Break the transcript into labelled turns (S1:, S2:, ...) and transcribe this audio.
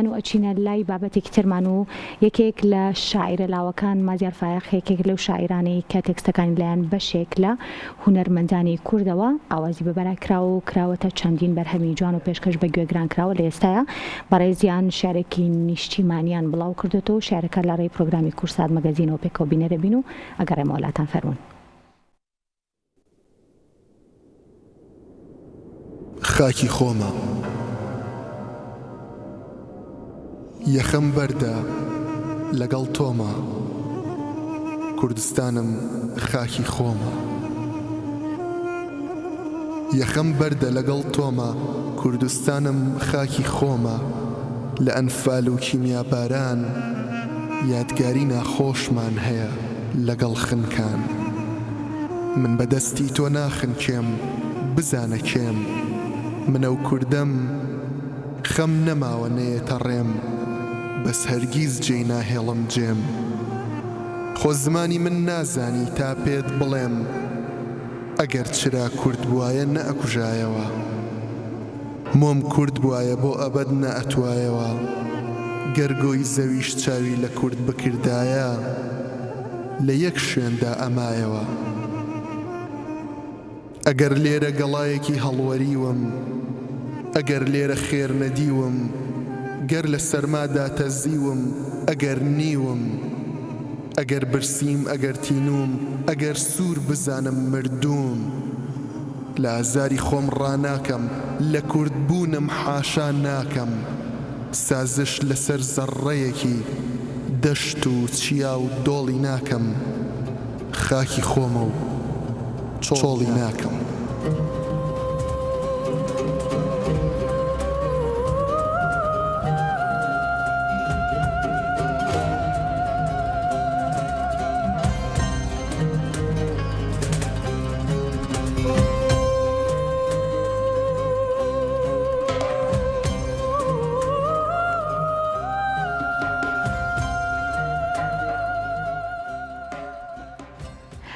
S1: دەچمان و ئەچینە لای بابەتێکی ترمان و یەکێک لە شاعیرە لاوەکان مازیار فایق یەکێک لەو شاعیرانەی کە تێکستەکانی لایەن بەشێک لە هونەرمەندانی کوردەوە ئاوازی بەبەراکراوە و کراوەتە چەندین بەرهەمی جوان و پێشکەش بە گوێگران کراوە لە ئێستاە بەڕێزیان شارێکی نیشتیمانیان بڵاو کردوێتەوە شارەکە لە ڕێی پرۆگرامی کورسات مەگەزینەوە پێکەوە بینەرە بین و ئەگەڕێمە وڵاتان فەرمون.
S2: خاکی خۆمە یەخەم بەردە لەگەڵ تۆمە کوردستانم خاکی خۆمە یەخەم بەردە لەگەڵ تۆمە کوردستانم خاکی خۆمە لە ئەنفال و کیمیا باران یادگاری ناخۆشمان هەیە لەگەڵ خنکان من بەدەستی تۆ ناخنکێم بزانە کێم منە و کوردەم خەم نەماوە نەیەتە ڕێم بەس هەرگیز جێی ناهێڵم جێم خۆ زمانی من نازانی تا پێت بڵێم ئەگەر چرا کورد بوایە نەئەکوژایەوە مۆم کورد بوایە بۆ ئەبەد نەئەتوایەوە گەرگۆی زەویش چاوی لە کورد بکردایە لە یەک شوێندا ئەمایەوە ئەگەر لێرە گەڵایەکی هەڵوەریوم ئەگەر لێرە خێر نەدیوم گەر لە سەرمادا تەزیوم ئەگەر نیوم ئەگەر برسیم ئەگەر تینوم ئەگەر سوور بزانم مردوم لە ئازاری خۆم ڕاناکەم لە کوردبوونم حاشا ناکەم سازش لەسەر زەڕڕەیەکی دەشت و چیا و دۆڵی ناکەم خاکی خۆمە و چۆڵی ناکەم.